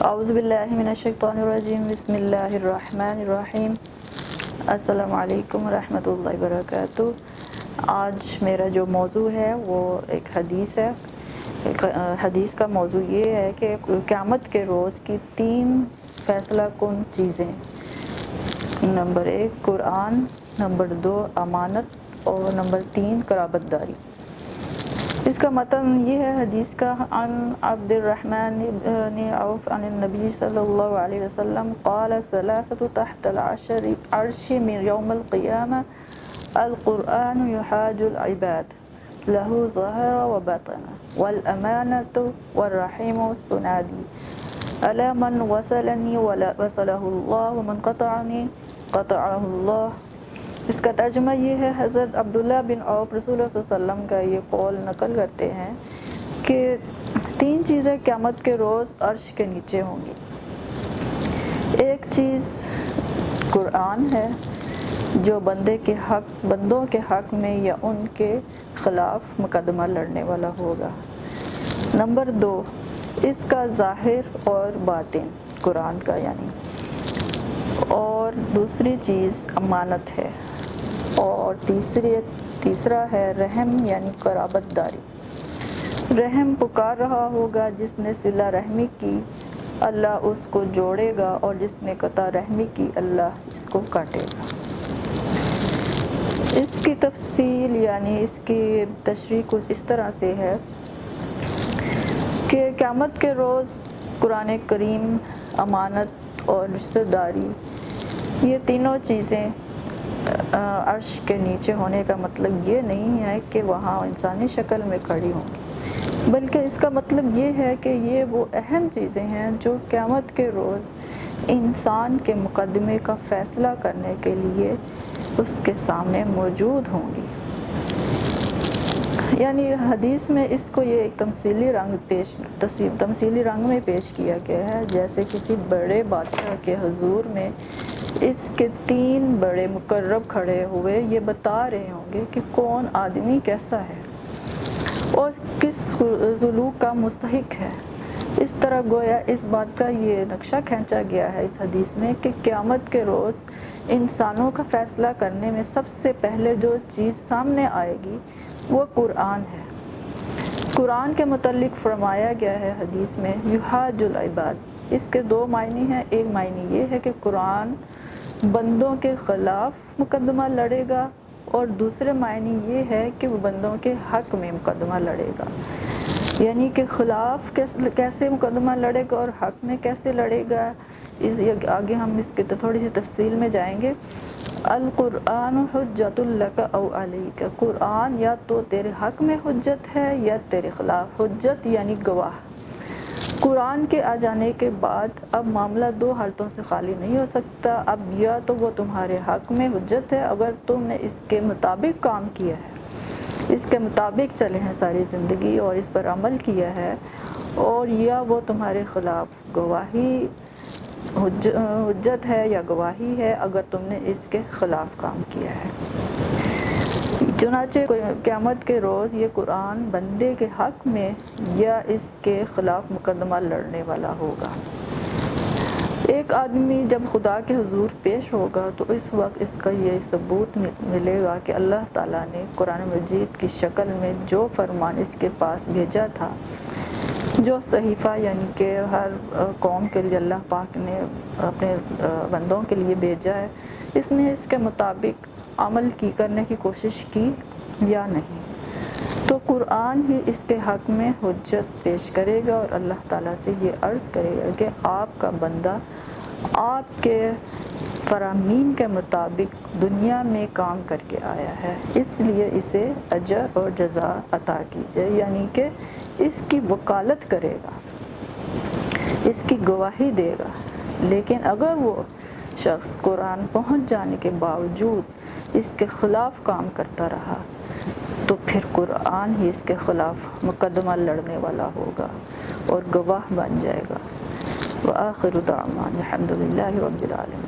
اعوذ باللہ من الشیطان الرجیم، بسم اللہ الرحمن الرحیم۔ السلام علیکم ورحمۃ اللہ وبرکاتہ۔ آج میرا جو موضوع ہے وہ ایک حدیث ہے۔ حدیث کا موضوع یہ ہے کہ قیامت کے روز کی 3 فیصلہ کن چیزیں۔ نمبر 1 قرآن، نمبر 2 امانت، اور نمبر 3 قرابت داری۔ اس کا متن یہ ہے حدیث کا، عن عبد الرحمن بن عوف عن النبی صلی اللہ علیہ وسلم قال ثلاثة تحت العرش من یوم القیامة القرآن يحاج العباد له ظاہر و باطن والأمانة والرحیم تنادی ألا من وصلني وصله الله ومن قطعني قطعه الله۔ اس کا ترجمہ یہ ہے، حضرت عبداللہ بن عوف رسول اللہ صلی اللہ علیہ وسلم کا یہ قول نقل کرتے ہیں کہ 3 چیزیں قیامت کے روز عرش کے نیچے ہوں گی۔ ایک چیز قرآن ہے جو بندوں کے حق میں یا ان کے خلاف مقدمہ لڑنے والا ہوگا۔ نمبر 2 اس کا ظاہر اور باطن، قرآن کا یعنی۔ اور دوسری چیز امانت ہے، اور تیسرا ہے رحم یعنی قرابت داری۔ رحم پکار رہا ہوگا، جس نے صلہ رحمی کی اللہ اس کو جوڑے گا، اور جس نے قطع رحمی کی اللہ اس کو کاٹے گا۔ اس کی تفصیل یعنی اس کی تشریح کچھ اس طرح سے ہے کہ قیامت کے روز قرآن کریم، امانت اور رشتہ داری، یہ تینوں چیزیں عرش کے نیچے ہونے کا مطلب یہ نہیں ہے کہ وہاں انسانی شکل میں کھڑی ہوں گی، بلکہ اس کا مطلب یہ ہے کہ یہ وہ اہم چیزیں ہیں جو قیامت کے روز انسان کے مقدمے کا فیصلہ کرنے کے لیے اس کے سامنے موجود ہوں گی۔ یعنی حدیث میں اس کو یہ ایک تمثیلی رنگ میں پیش کیا گیا ہے، جیسے کسی بڑے بادشاہ کے حضور میں اس کے 3 بڑے مقرب کھڑے ہوئے یہ بتا رہے ہوں گے کہ کون آدمی کیسا ہے اور کس سلوک کا مستحق ہے۔ اس طرح گویا اس بات کا یہ نقشہ کھینچا گیا ہے اس حدیث میں کہ قیامت کے روز انسانوں کا فیصلہ کرنے میں سب سے پہلے جو چیز سامنے آئے گی وہ قرآن ہے۔ قرآن کے متعلق فرمایا گیا ہے حدیث میں یحاج العباد۔ اس کے 2 معنی ہیں۔ ایک معنی یہ ہے کہ قرآن بندوں کے خلاف مقدمہ لڑے گا، اور دوسرے معنی یہ ہے کہ وہ بندوں کے حق میں مقدمہ لڑے گا، یعنی کہ خلاف کیسے مقدمہ لڑے گا اور حق میں کیسے لڑے گا، آگے ہم اس کے تھوڑی سی تفصیل میں جائیں گے۔ القرآن حجۃ لک او علیک، قرآن یا تو تیرے حق میں حجت ہے یا تیرے خلاف حجت یعنی گواہ۔ قرآن کے آ جانے کے بعد اب معاملہ 2 حالتوں سے خالی نہیں ہو سکتا۔ اب یا تو وہ تمہارے حق میں حجت ہے اگر تم نے اس کے مطابق کام کیا ہے، اس کے مطابق چلے ہیں ساری زندگی اور اس پر عمل کیا ہے، اور یا وہ تمہارے خلاف گواہی حجت ہے یا گواہی ہے اگر تم نے اس کے خلاف کام کیا ہے۔ چنانچہ قیامت کے روز یہ قرآن بندے کے حق میں یا اس کے خلاف مقدمہ لڑنے والا ہوگا۔ ایک آدمی جب خدا کے حضور پیش ہوگا تو اس وقت اس کا یہ ثبوت ملے گا کہ اللہ تعالیٰ نے قرآن مجید کی شکل میں جو فرمان اس کے پاس بھیجا تھا، جو صحیفہ یعنی کہ ہر قوم کے لیے اللہ پاک نے اپنے بندوں کے لیے بھیجا ہے، اس نے اس کے مطابق عمل کرنے کی کوشش کی یا نہیں، تو قرآن ہی اس کے حق میں حجت پیش کرے گا اور اللہ تعالیٰ سے یہ عرض کرے گا کہ آپ کا بندہ آپ کے فرامین کے مطابق دنیا میں کام کر کے آیا ہے، اس لیے اسے اجر اور جزا عطا کیجئے، یعنی کہ اس کی وکالت کرے گا، اس کی گواہی دے گا۔ لیکن اگر وہ شخص قرآن پہنچ جانے کے باوجود اس کے خلاف کام کرتا رہا تو پھر قرآن ہی اس کے خلاف مقدمہ لڑنے والا ہوگا اور گواہ بن جائے گا۔ وآخر دعوانا الحمد للہ رب العالمین۔